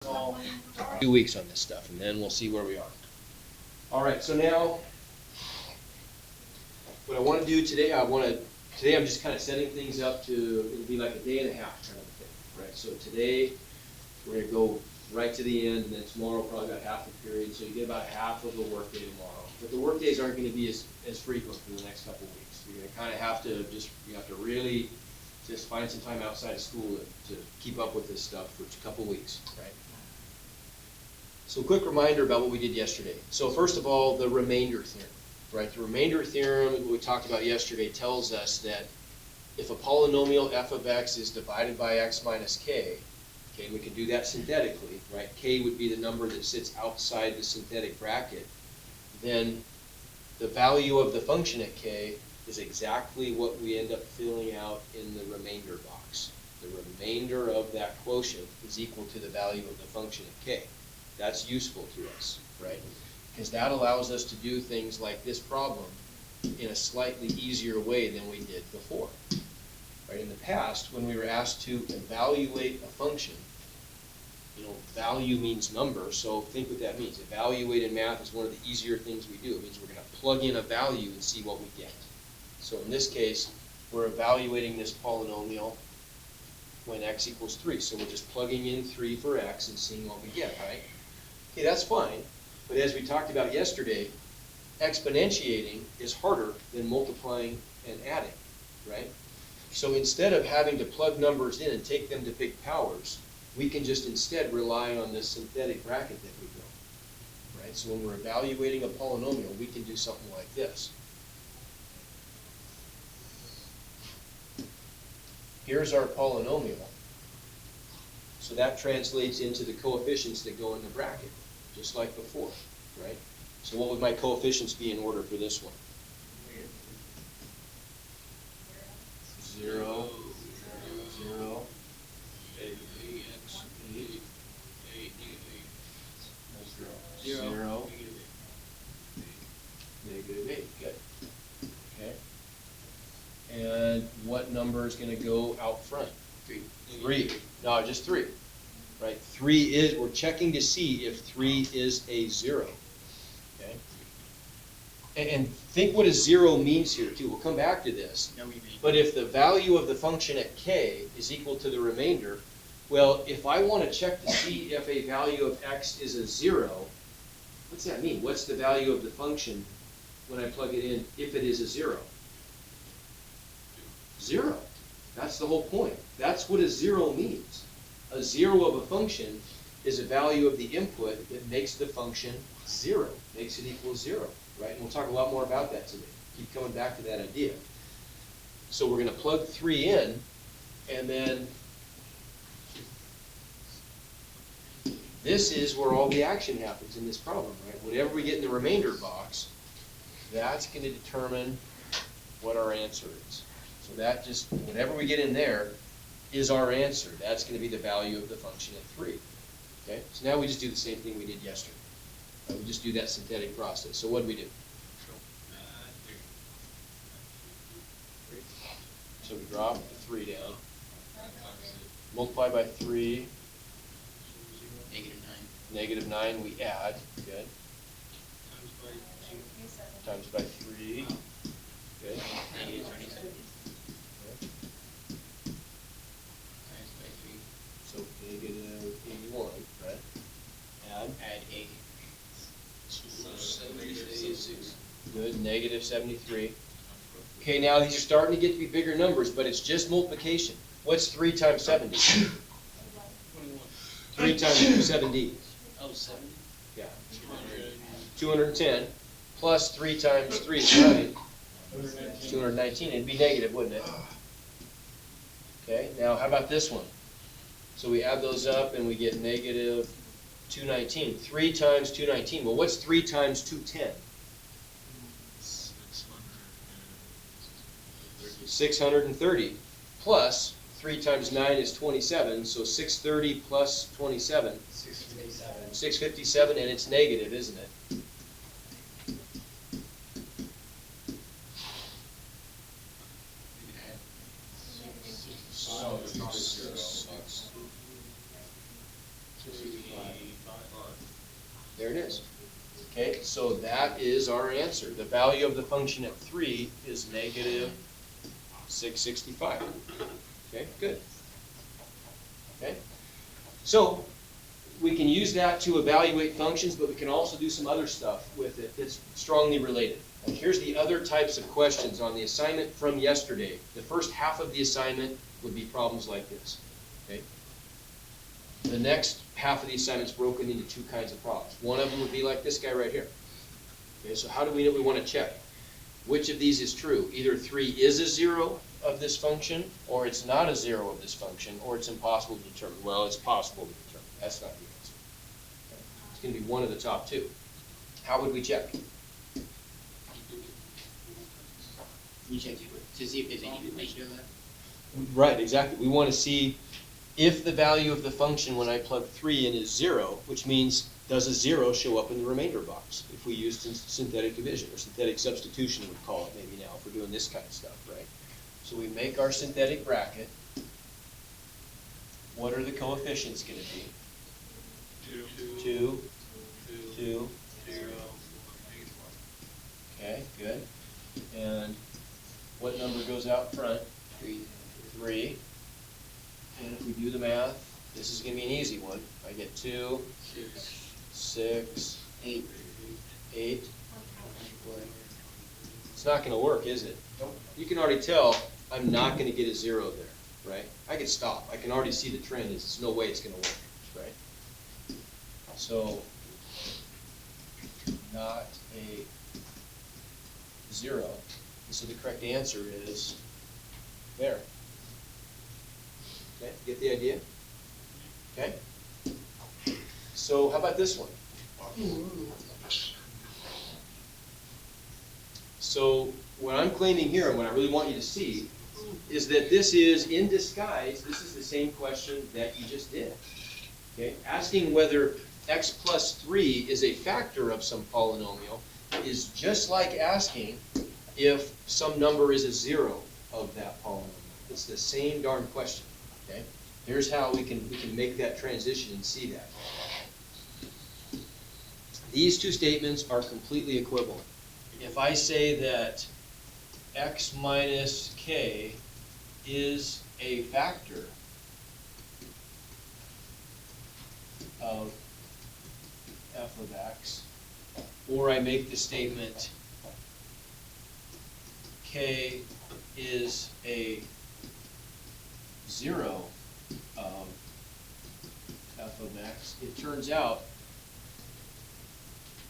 2 weeks on this stuff, and then we'll see where we are. All right, so now what I want to do today, today I'm just kind of setting things up to, it'll be like a day and a half kind of a thing, right? So today we're going to go right to the end, and then tomorrow probably about half the period, so you get about half of the workday tomorrow. But the work days aren't going to be as frequent for the next couple of weeks. You're going to kind of have to you have to really just find some time outside of school to keep up with this stuff for a couple of weeks, right? So quick reminder about what we did yesterday. So first of all, the remainder theorem, right? The remainder theorem, what we talked about yesterday, tells us that if a polynomial f of x is divided by x minus k, okay, we can do that synthetically, right? K would be the number that sits outside the synthetic bracket. Then the value of the function at k is exactly what we end up filling out in the remainder box. The remainder of that quotient is equal to the value of the function at k. That's useful to us, right? Because that allows us to do things like this problem in a slightly easier way than we did before. Right? In the past, when we were asked to evaluate a function, value means number, so think what that means. Evaluate in math is one of the easier things we do. It means we're going to plug in a value and see what we get. So in this case, we're evaluating this polynomial when x equals 3. So we're just plugging in 3 for x and seeing what we get, right? Okay, that's fine. But as we talked about yesterday, exponentiating is harder than multiplying and adding, right? So instead of having to plug numbers in and take them to big powers, we can just instead rely on this synthetic bracket that we built, right? So when we're evaluating a polynomial, we can do something like this. Here's our polynomial. So that translates into the coefficients that go in the bracket, just like before, right? So what would my coefficients be in order for this one? 0, 0, 8, 0, -8, good. Okay. And what number is going to go out front? 3. No, just 3. Right? 3 is, we're checking to see if 3 is a 0. Okay? And think what a 0 means here, too. We'll come back to this. But if the value of the function at k is equal to the remainder, well, if I want to check to see if a value of x is a 0, what's that mean? What's the value of the function when I plug it in if it is a 0? 0. That's the whole point. That's what a 0 means. A 0 of a function is a value of the input that makes the function 0, makes it equal 0, right? And we'll talk a lot more about that today. Keep coming back to that idea. So we're going to plug 3 in, and then this is where all the action happens in this problem, right? Whatever we get in the remainder box, that's going to determine what our answer is. So that just, whatever we get in there is our answer. That's going to be the value of the function at 3. Okay? So now we just do the same thing we did yesterday. We just do that synthetic process. So what do we do? So we drop the 3 down. Multiply by 3. -9, we add. Good. Times by 3. Good. So -81, right? Add 8. Good, -73. Okay, now these are starting to get to be bigger numbers, but it's just multiplication. What's 3 times 70? 3 times 270. Oh, 70? Yeah. 210 plus 3 times 3 is 9. 219. It'd be negative, wouldn't it? Okay, now how about this one? So we add those up and we get negative 219. 3 times 219. Well, what's 3 times 210? 630. Plus 3 times 9 is 27. So 630 plus 27. 657. 657, and it's negative, isn't it? There it is. Okay, so that is our answer. The value of the function at 3 is negative 665. Okay, good. Okay, so we can use that to evaluate functions, but we can also do some other stuff with it that's strongly related. And here's the other types of questions on the assignment from yesterday. The first half of the assignment would be problems like this. Okay. The next half of the assignment's broken into two kinds of problems. One of them would be like this guy right here. Okay, so how do we know we want to check? Which of these is true? Either 3 is a 0 of this function, or it's not a 0 of this function, or it's impossible to determine. Well, it's possible to determine. That's not the answer. Okay. It's going to be one of the top two. How would we check? You check to see if there's any relation to that. Right, exactly. We want to see if the value of the function when I plug 3 in is 0, which means does a 0 show up in the remainder box if we use synthetic division, or synthetic substitution we'd call it maybe now if we're doing this kind of stuff, right? So we make our synthetic bracket. What are the coefficients going to be? 2, 2, 0. Okay, good. And what number goes out front? 3. And if we do the math, this is going to be an easy one. I get 2, 6, 8. It's not going to work, is it? You can already tell I'm not going to get a 0 there, right? I can stop. I can already see the trend. There's no way it's going to work, right? So, not a 0. So the correct answer is there. Okay, get the idea? Okay? So how about this one? So what I'm claiming here, and what I really want you to see, is that this is, in disguise, this is the same question that you just did. Okay? Asking whether x plus 3 is a factor of some polynomial is just like asking if some number is a 0 of that polynomial. It's the same darn question. Okay? Here's how we can make that transition and see that. These two statements are completely equivalent. If I say that x minus k is a factor of f of x, or I make the statement k is a 0 of f of x, it turns out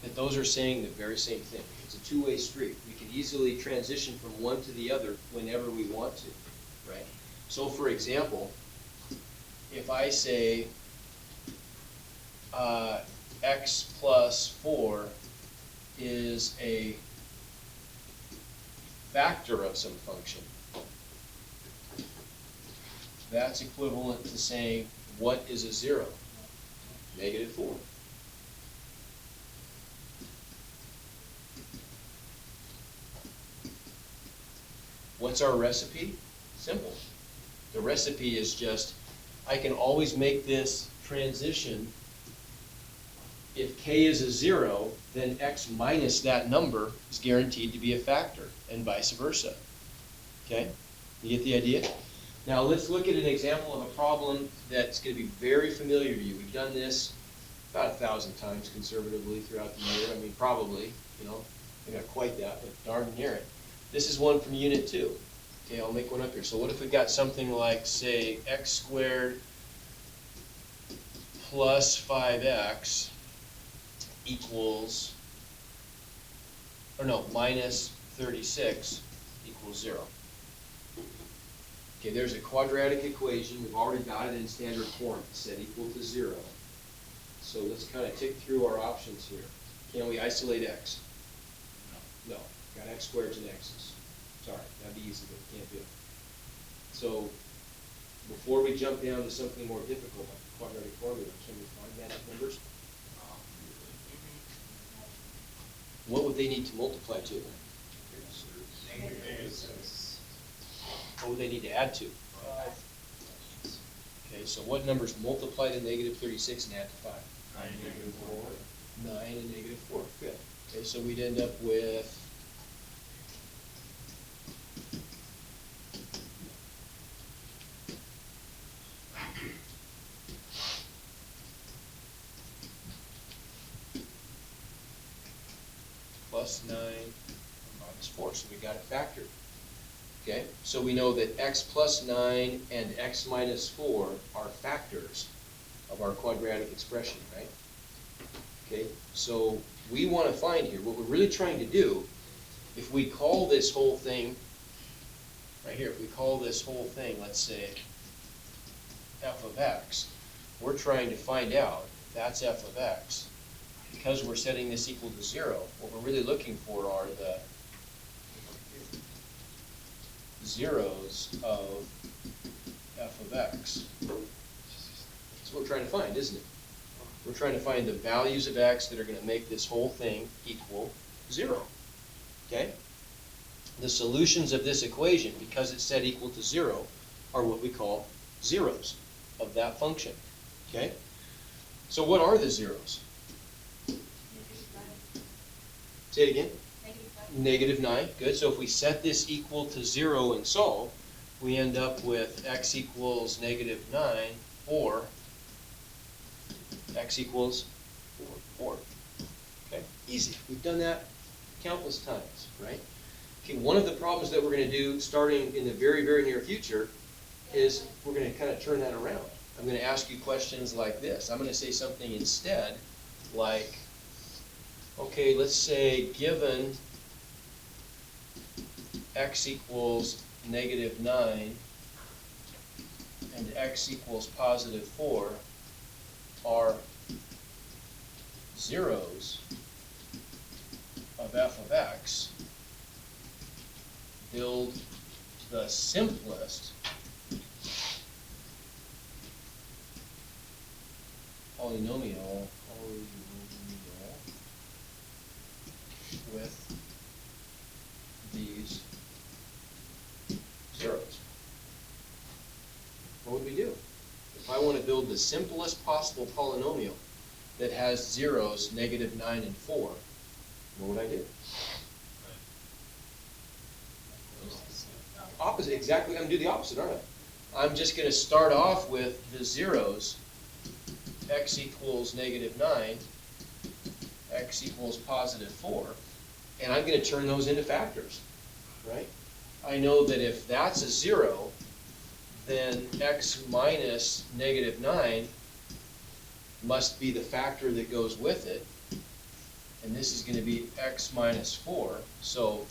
that those are saying the very same thing. It's a two-way street. We can easily transition from one to the other whenever we want to, right? So for example, if I say x plus 4 is a factor of some function, that's equivalent to saying, what is a 0? Negative 4. What's our recipe? Simple. The recipe is just, I can always make this transition. If k is a 0, then x minus that number is guaranteed to be a factor, and vice versa. Okay? You get the idea? Now let's look at an example of a problem that's going to be very familiar to you. We've done this about 1,000 times conservatively throughout the year. I mean, probably, maybe not quite that, but darn near it. This is one from Unit 2. Okay, I'll make one up here. So what if we got something like, say, x squared plus 5x equals, or no, minus 36 equals 0. Okay, there's a quadratic equation. We've already got it in standard form. It's set equal to 0. So let's kind of tick through our options here. Can we isolate x? No. Got x squareds and x's. Sorry, that'd be easy, but we can't do it. So before we jump down to something more difficult like the quadratic formula, can we find magic numbers? What would they need to multiply to? What would they need to add to? Okay, so what numbers multiply to negative 36 and add to 5? 9 and negative 4. Good. Okay, so we'd end up with plus 9 minus 4. So we got it factored. Okay, so we know that x plus 9 and x minus 4 are factors of our quadratic expression, right? Okay, so we want to find here, what we're really trying to do, if we call this whole thing, right here, if we call this whole thing, let's say, f of x, we're trying to find out if that's f of x. Because we're setting this equal to 0, what we're really looking for are the zeros of f of x. That's what we're trying to find, isn't it? We're trying to find the values of x that are going to make this whole thing equal 0. Okay? The solutions of this equation, because it's set equal to 0, are what we call zeros of that function. Okay? So what are the zeros? Say it again. Negative 9. Good. So if we set this equal to 0 and solve, we end up with x equals negative 9 or x equals 4. Okay? Easy. We've done that countless times, right? Okay, one of the problems that we're going to do starting in the very, very near future is we're going to kind of turn that around. I'm going to ask you questions like this. I'm going to say something instead like, okay, let's say given x equals negative 9 and x equals positive 4 are zeros of f of x, build the simplest polynomial with these zeros. What would we do? If I want to build the simplest possible polynomial that has zeros, negative 9 and 4, what would I do? Opposite, exactly. I'm going to do the opposite, aren't I? I'm just going to start off with the zeros, x equals negative 9, x equals positive 4, and I'm going to turn those into factors, right? I know that if that's a 0, then x minus negative 9 must be the factor that goes with it, and this is going to be x minus 4, so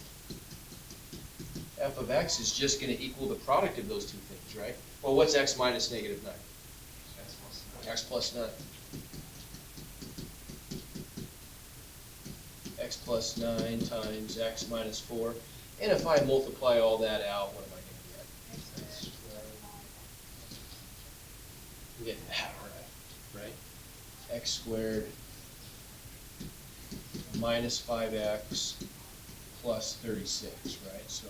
f of x is just going to equal the product of those two things, right? Well, what's x minus negative 9? X plus 9. X plus 9 times x minus 4. And if I multiply all that out, what am I going to get? I'm getting that right? X squared minus 5x plus 36, right? So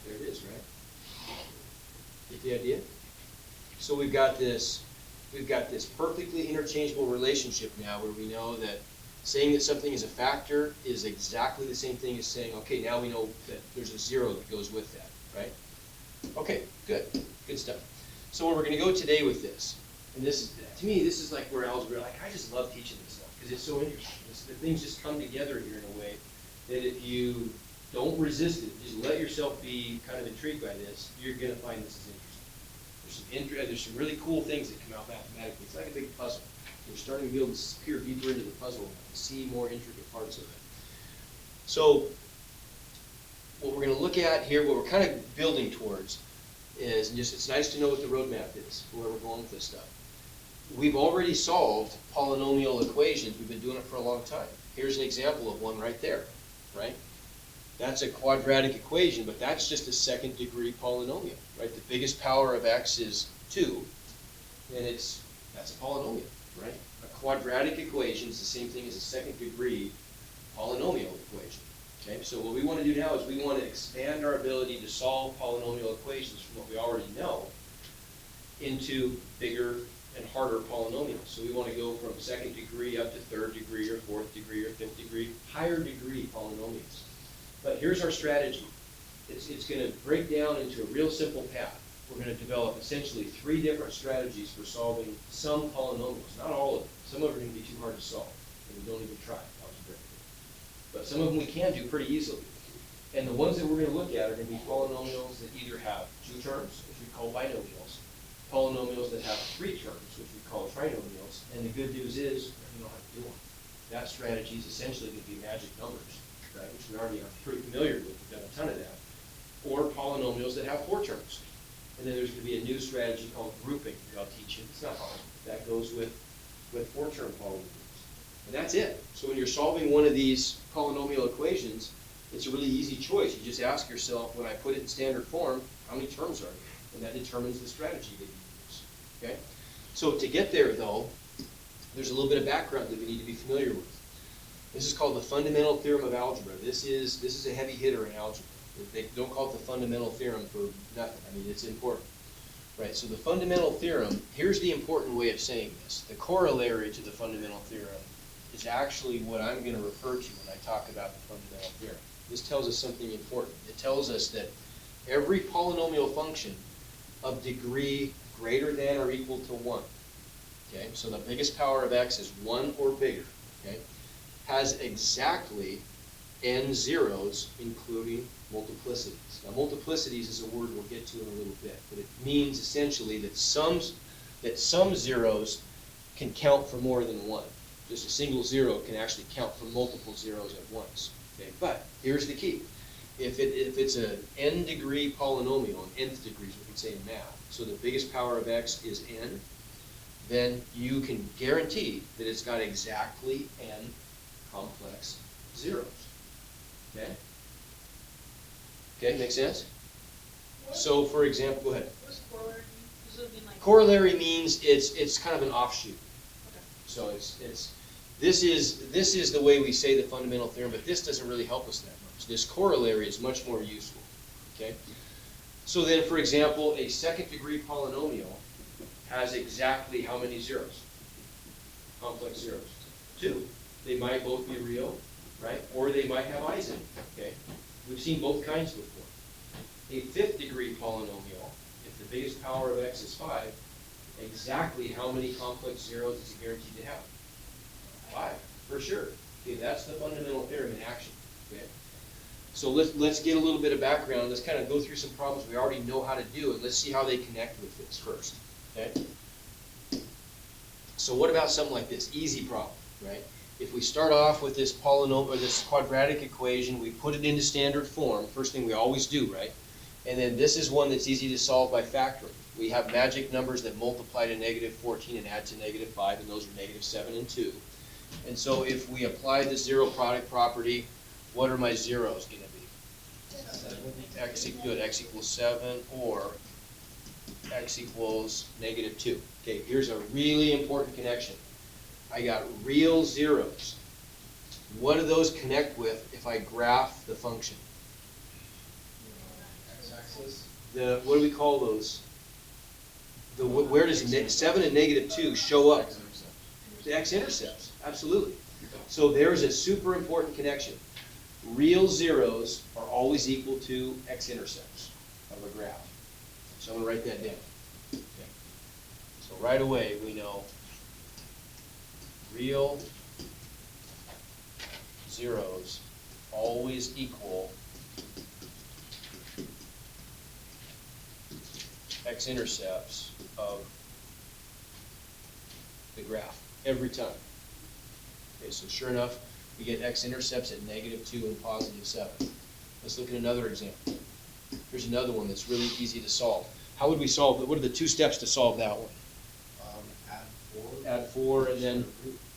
there it is, right? Get the idea? So we've got this perfectly interchangeable relationship now where we know that saying that something is a factor is exactly the same thing as saying, okay, now we know that there's a 0 that goes with that, right? Okay, good stuff. So where we're going to go today with this, and this is, to me, this is like where algebra, like I just love teaching this stuff because it's so interesting. The things just come together here in a way that if you don't resist it, just let yourself be kind of intrigued by this, you're going to find this is interesting. There's some really cool things that come out mathematically. It's like a big puzzle. We're starting to be able to peer deeper into the puzzle and see more intricate parts of it. So what we're going to look at here, what we're kind of building towards is, and just it's nice to know what the roadmap is, where we're going with this stuff. We've already solved polynomial equations. We've been doing it for a long time. Here's an example of one right there, right? That's a quadratic equation, but that's just a second degree polynomial, right? The biggest power of x is 2, and that's a polynomial, right? A quadratic equation is the same thing as a second degree polynomial equation. So what we want to do now is we want to expand our ability to solve polynomial equations from what we already know into bigger and harder polynomials. So we want to go from second degree up to third degree or fourth degree or fifth degree, higher degree polynomials. But here's our strategy. It's going to break down into a real simple path. We're going to develop essentially 3 different strategies for solving some polynomials, not all of them. Some of them are going to be too hard to solve, and we don't even try algebraically. But some of them we can do pretty easily. And the ones that we're going to look at are going to be polynomials that either have 2 terms, which we call binomials, polynomials that have 3 terms, which we call trinomials, and the good news is we know how to do them. That strategy is essentially going to be magic numbers, right, which we already are pretty familiar with. We've done a ton of that. Or polynomials that have 4 terms. And then there's going to be a new strategy called grouping that I'll teach you. It's not hard. That goes with 4-term polynomials. And that's it. So when you're solving one of these polynomial equations, it's a really easy choice. You just ask yourself, when I put it in standard form, how many terms are there? And that determines the strategy that you use. Okay? So to get there, though, there's a little bit of background that we need to be familiar with. This is called the fundamental theorem of algebra. This is a heavy hitter in algebra. They don't call it the fundamental theorem for nothing. I mean, it's important. Right, so the fundamental theorem, here's the important way of saying this. The corollary to the fundamental theorem is actually what I'm going to refer to when I talk about the fundamental theorem. This tells us something important. It tells us that every polynomial function of degree greater than or equal to 1, okay, so the biggest power of x is 1 or bigger, okay, has exactly n zeros, including multiplicities. Now, multiplicities is a word we'll get to in a little bit, but it means essentially that some zeros can count for more than 1. Just a single 0 can actually count for multiple zeros at once. Okay, but here's the key: if it's an n degree polynomial, an nth degree is what we say in math, so the biggest power of x is n, then you can guarantee that it's got exactly n complex zeros. Okay? Okay, make sense? So, for example, go ahead. What's corollary? Does it mean like Corollary means it's kind of an offshoot. Okay. So this is the way we say the fundamental theorem, but this doesn't really help us that much. This corollary is much more useful. Okay? So then, for example, a second degree polynomial has exactly how many zeros? Complex zeros. 2. They might both be real, right? Or they might have i's in them. Okay? We've seen both kinds before. A fifth degree polynomial, if the biggest power of x is 5, exactly how many complex zeros is it guaranteed to have? 5, for sure. Okay, that's the fundamental theorem in action. Okay? So let's get a little bit of background. Let's kind of go through some problems we already know how to do, and let's see how they connect with this first. Okay? So what about something like this? Easy problem, right? If we start off with this polynomial or this quadratic equation, we put it into standard form, first thing we always do, right? And then this is one that's easy to solve by factoring. We have magic numbers that multiply to -14 and add to -5, and those are -7 and 2. And so if we apply the zero product property, what are my zeros going to be? X equals 7, or x equals -2. Okay, here's a really important connection. I got real zeros. What do those connect with if I graph the function? X-axis. What do we call those? Where does 7 and -2 show up? The x-intercepts, absolutely. So there's a super important connection. Real zeros are always equal to x-intercepts of a graph. So I'm going to write that down. Okay. So right away we know real zeros always equal x-intercepts of the graph every time. Okay, so sure enough, we get x-intercepts at -2 and +7. Let's look at another example. Here's another one that's really easy to solve. How would we solve it? What are the 2 steps to solve that one? Add 4 and then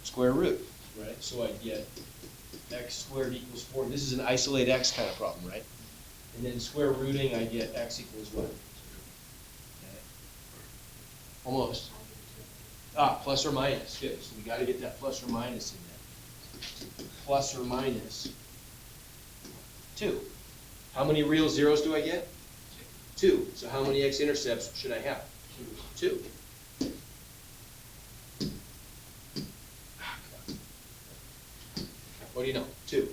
square root, right? So I get x squared equals 4. This is an isolate x kind of problem, right? And then square rooting, I get x equals what? Okay. Almost. Plus or minus. Good. So we got to get that plus or minus in there. Plus or minus 2. How many real zeros do I get? 2. So how many x-intercepts should I have? 2. What do you know? 2.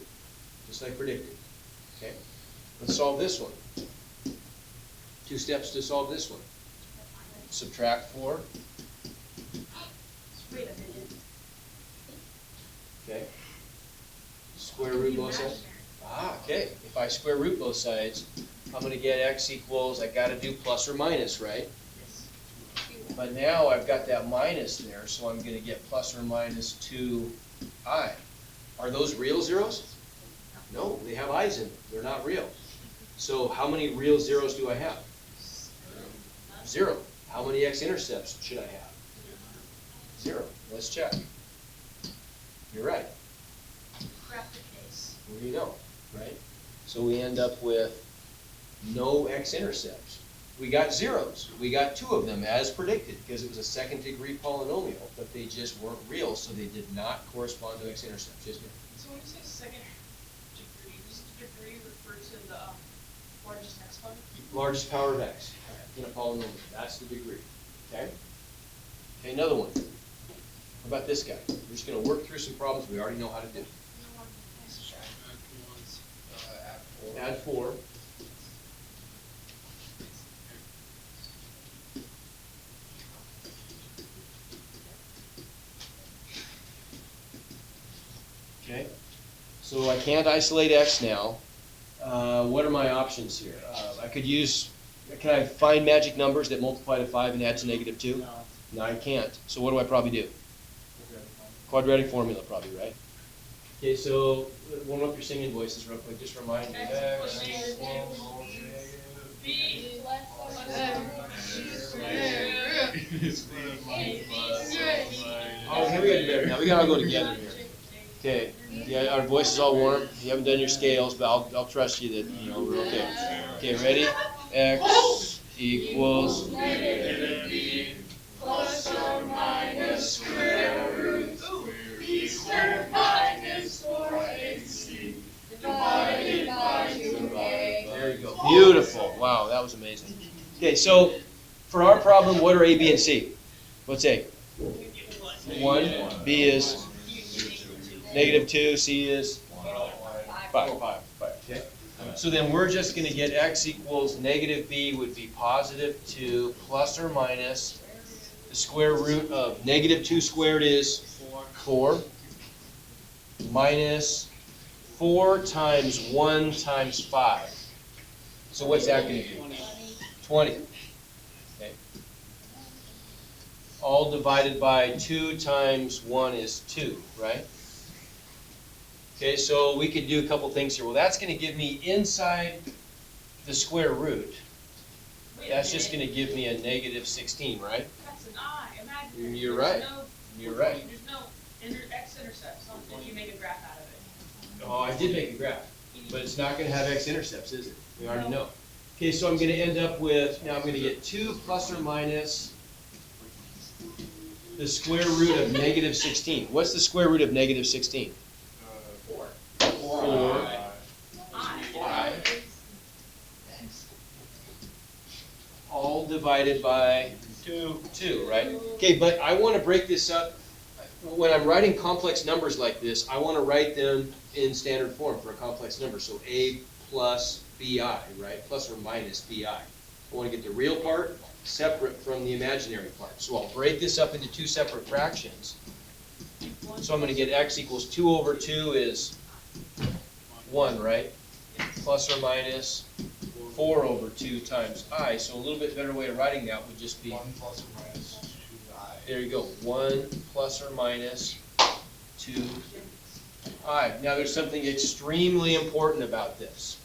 Just like predicted. Okay. Let's solve this one. 2 steps to solve this one. Subtract 4. Wait a minute. Okay. Square root both sides. Okay. If I square root both sides, I'm going to get x equals, I got to do plus or minus, right? But now I've got that minus there, so I'm going to get plus or minus 2i. Are those real zeros? No, they have i's in them. They're not real. So how many real zeros do I have? 0. How many x-intercepts should I have? 0. Let's check. You're right. Craft the case. What do you know, right? So we end up with no x-intercepts. We got zeros. We got 2 of them as predicted because it was a second-degree polynomial, but they just weren't real, so they did not correspond to x-intercepts. Yes, ma'am? So when you say second degree, does the degree refer to the largest exponent? Largest power of x in a polynomial. That's the degree. Okay? Okay, another one. How about this guy? We're just going to work through some problems we already know how to do. Add 4. Okay, so I can't isolate x now. What are my options here? I could use, can I find magic numbers that multiply to 5 and add to -2? No. No, I can't. So what do I probably do? Quadratic formula probably, right? Okay, so warm up your singing voices real quick. Just remind me. X equals B plus Oh, here we gotta do better now. We gotta all go together here. Okay, yeah, our voice is all warm. You haven't done your scales, but I'll trust you that, you know, we're okay. Okay, ready? X equals B plus or minus square root B squared minus 4AC divided by 2A. There you go. Beautiful. Wow, that was amazing. Okay, so for our problem, what are A, B, and C? What's A? 1. B is -2. C is 5. Okay. So then we're just going to get x equals -b would be +2 plus or minus the square root of -2 squared is 4 minus 4 times 1 times 5. So what's that going to be? 20. Okay. All divided by 2 times 1 is 2, right? Okay, so we could do a couple things here. Well, that's going to give me inside the square root. That's just going to give me a -16, right? That's an I. Imagine. You're right. You're right. There's no x-intercepts if you make a graph out of it. Oh, I did make a graph, but it's not going to have x-intercepts, is it? We already know. Okay, so I'm going to end up with, now I'm going to get 2 plus or minus the square root of -16. What's the square root of -16? 4. I. All divided by 2, right? Okay, but I want to break this up. When I'm writing complex numbers like this, I want to write them in standard form for a complex number. So A plus BI, right? Plus or minus BI. I want to get the real part separate from the imaginary part. So I'll break this up into 2 separate fractions. So I'm going to get x equals 2 over 2 is 1, right? Plus or minus 4 over 2 times I. So a little bit better way of writing that would just be 1 plus or minus 2i. there you go. 1 plus or minus 2i. Now there's something extremely important about this.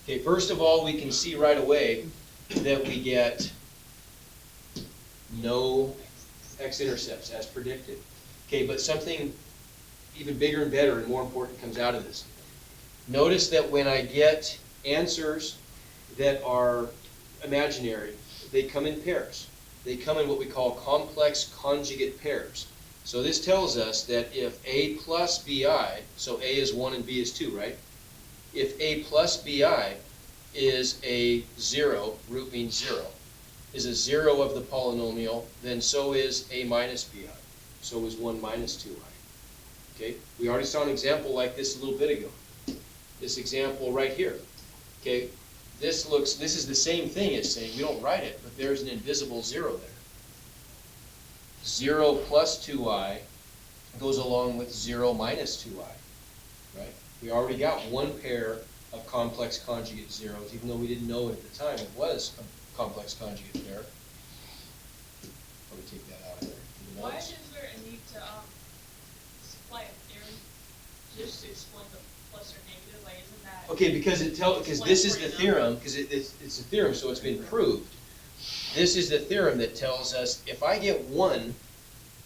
Okay, first of all, we can see right away that we get no x-intercepts as predicted. Okay, but something even bigger and better and more important comes out of this. Notice that when I get answers that are imaginary, they come in pairs. They come in what we call complex conjugate pairs. So this tells us that if A plus BI, so A is 1 and B is 2, right? if a plus bi is a 0, root means 0, is a 0 of the polynomial, then so is a minus bi. So is 1 minus 2i. Okay? We already saw an example like this a little bit ago. This example right here. Okay? This is the same thing as saying, we don't write it, but there's an invisible 0 there. 0 plus 2i goes along with 0 minus 2i. Right? We already got one pair of complex conjugate zeros, even though we didn't know at the time it was a complex conjugate pair. Let me take that out of there. Why is there a need to supply a theorem just to explain the plus or negative? Like, isn't that? Okay, because this is the theorem, because it's a theorem, so it's been proved. This is the theorem that tells us if I get one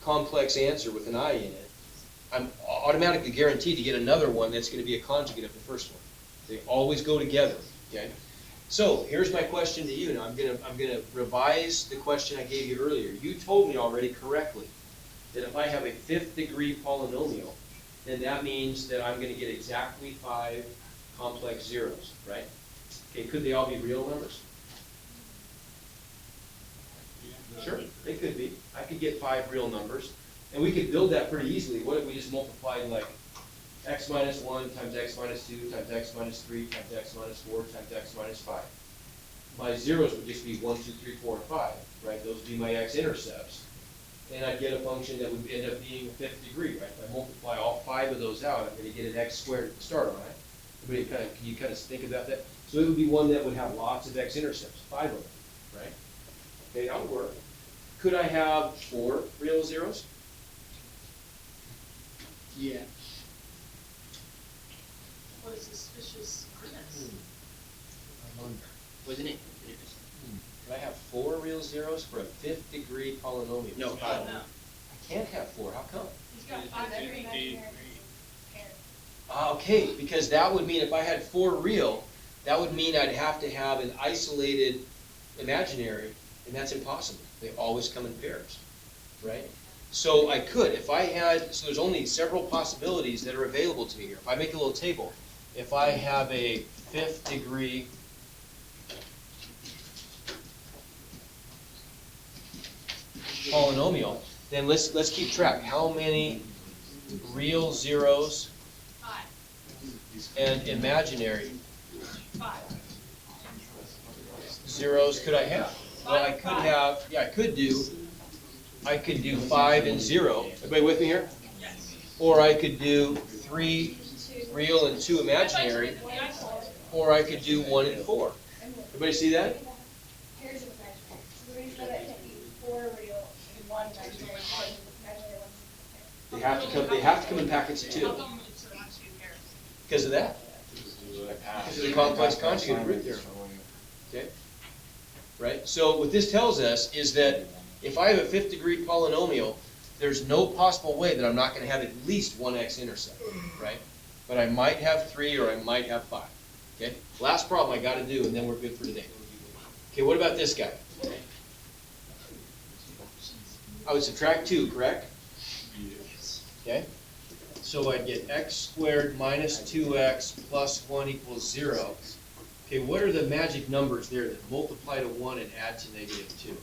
complex answer with an I in it, I'm automatically guaranteed to get another one that's going to be a conjugate of the first one. They always go together. Okay. So here's my question to you. Now I'm gonna revise the question I gave you earlier. You told me already correctly that if I have a 5th degree polynomial, then that means that I'm going to get exactly 5 complex zeros, right? Okay. Could they all be real numbers? Sure, they could be. I could get 5 real numbers, and we could build that pretty easily. What if we just multiplied like x minus 1 times x minus 2 times x minus 3 times x minus 4 times x minus 5. My zeros would just be 1, 2, 3, 4, and 5, right? Those would be my x-intercepts. And I'd get a function that would end up being a 5th degree, right? If I multiply all 5 of those out, I'm going to get an x squared at the start, all right? Everybody can you kind of think about that? So it would be one that would have lots of x-intercepts, 5 of them, right? Okay, that would work. Could I have 4 real zeros? Yeah. What is suspicious premise? I wonder. Wasn't it? Could I have 4 real zeros for a 5th degree polynomial? No. No. I can't have 4. How come? He's got 5 every imaginary pair. Okay, because that would mean if I had 4 real, that would mean I'd have to have an isolated imaginary, and that's impossible. They always come in pairs, right? So I could, if I had, so there's only several possibilities that are available to me here. If I make a little table, if I have a 5th degree polynomial, then let's keep track. How many real zeros 5. and imaginary 5. zeros could I have? Well, I could have, yeah, I could do 5 and 0. Everybody with me here? Yes. Or I could do 3 real and 2 imaginary, or I could do 1 and 4. Everybody see that? Here's the imaginary. So we're gonna get 4 real and 1 imaginary. They have to come in packets of 2 How come it's not 2 pairs? because of that. Because of the complex conjugate root theorem. Okay? Right? So what this tells us is that if I have a 5th degree polynomial, there's no possible way that I'm not going to have at least one x-intercept, right? But I might have 3 or I might have 5. Okay? Last problem I got to do, and then we're good for today. Okay, what about this guy? I would subtract 2, correct? Okay? So I'd get x squared minus 2x plus 1 equals 0. Okay, what are the magic numbers there that multiply to 1 and add to negative 2?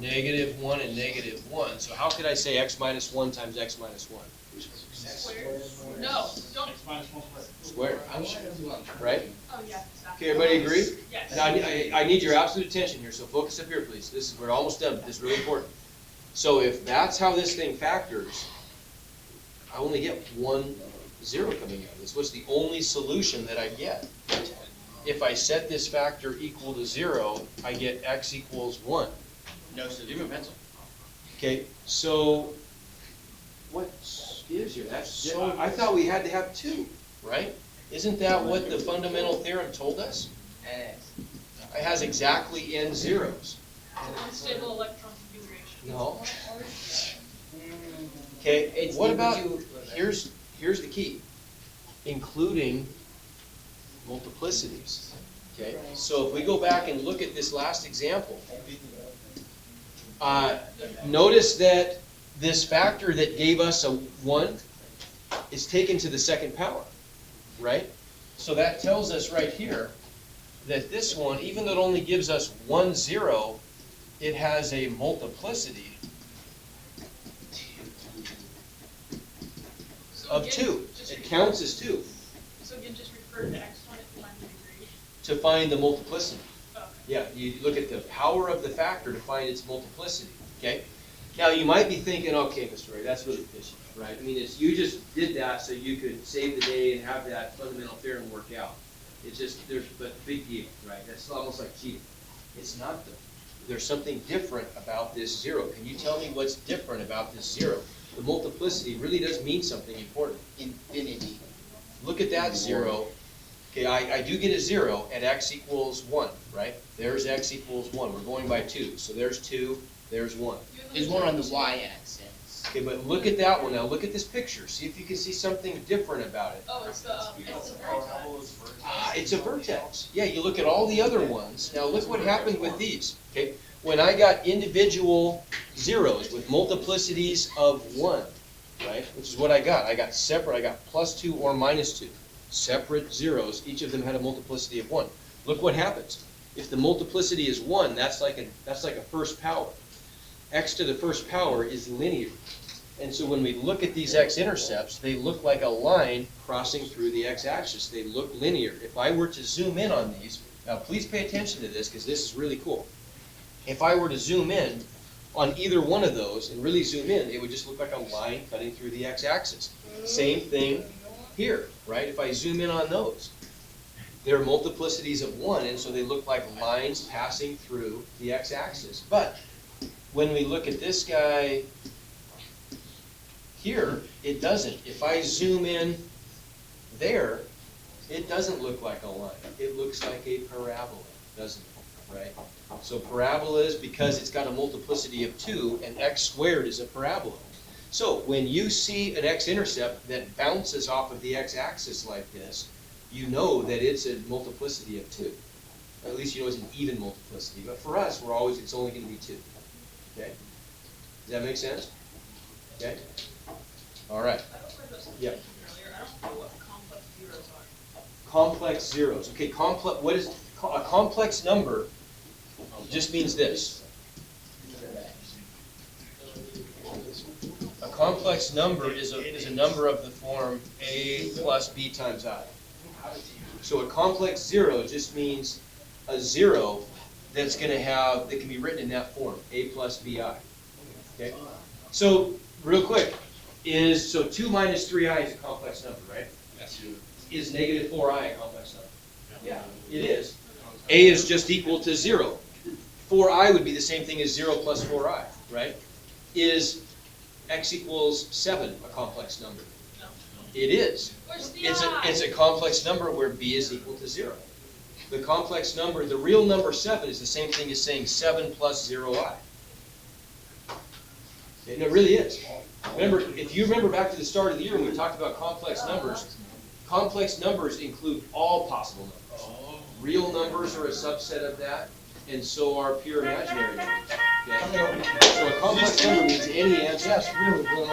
Negative 1 and negative 1. So how could I say x minus 1 times x minus 1? Squared? No, don't. Squared. Right? Oh, yeah, exactly. Okay, everybody agree? Yes. Now, I need your absolute attention here, so focus up here, please. We're almost done, but this is really important. So if that's how this thing factors, I only get 1 0 coming out of this. What's the only solution that I get? If I set this factor equal to 0, I get x equals 1. No, so give me a pencil. Okay, so what gives here? That's so. I thought we had to have 2, right? Isn't that what the fundamental theorem told us? It has exactly n zeros. Unstable electron configuration. No. Okay, what about, here's the key, including multiplicities. Okay, so if we go back and look at this last example, notice that this factor that gave us a 1 is taken to the second power, right? So that tells us right here that this one, even though it only gives us 1 0, it has a multiplicity So of again, 2. just It counts as 2 So again, just refer to exponent to find the degree. to find the multiplicity. Okay. Yeah, you look at the power of the factor to find its multiplicity, okay? Now, you might be thinking, okay, Mr. Ray, that's really fishy, right? I mean, you just did that so you could save the day and have that fundamental theorem work out. It's just, but big deal, right? That's almost like cheating. It's not though. There's something different about this 0. Can you tell me what's different about this 0? The multiplicity really does mean something important. Infinity. Look at that 0. Okay, I do get a 0 at x equals 1, right? There's x equals 1. We're going by 2. So there's 2, there's 1. There's one on the y-axis. Okay, but look at that one. Now look at this picture. See if you can see something different about it. Oh, it's the It's a vertex. Yeah, you look at all the other ones. Now look what happened with these. Okay, when I got individual zeros with multiplicities of 1, right, which is what I got. I got separate. I got +2 or -2. Separate zeros. Each of them had a multiplicity of 1. Look what happens. If the multiplicity is 1, that's like a first power. X to the first power is linear. And so when we look at these x-intercepts, they look like a line crossing through the x-axis. They look linear. If I were to zoom in on these, now please pay attention to this because this is really cool. If I were to zoom in on either one of those and really zoom in, it would just look like a line cutting through the x-axis. Same thing here, right? If I zoom in on those, they're multiplicities of 1, and so they look like lines passing through the x-axis. But when we look at this guy here, it doesn't. If I zoom in there, it doesn't look like a line. It looks like a parabola, doesn't it? Right? So parabolas, because it's got a multiplicity of 2, and x squared is a parabola. So when you see an x-intercept that bounces off of the x-axis like this, you know that it's a multiplicity of 2. Or at least you know it's an even multiplicity. But for us, it's only going to be 2. Okay? Does that make sense? Okay? All right. I don't remember something Yeah. earlier. I don't know what complex zeros are. Complex zeros. Okay, what is a complex number? Just means this. A complex number is a number of the form a plus b times I. So a complex zero just means a 0 that can be written in that form, a plus bi. Okay? So, real quick, 2 minus 3i is a complex number, right? Yes. Is negative 4i a complex number? Yeah, it is. A is just equal to 0. 4i would be the same thing as 0 plus 4i, right? Is x equals 7 a complex number? No. It is. Where's the It's a complex number where b is equal to 0. The complex number, the real number 7 is the same thing as saying 7 plus 0i. And it really is. Remember, if you remember back to the start of the year when we talked about complex numbers include all possible numbers. Real numbers are a subset of that, and so are pure imaginary numbers. Okay? So a complex number means any answer. Yes, really, Will.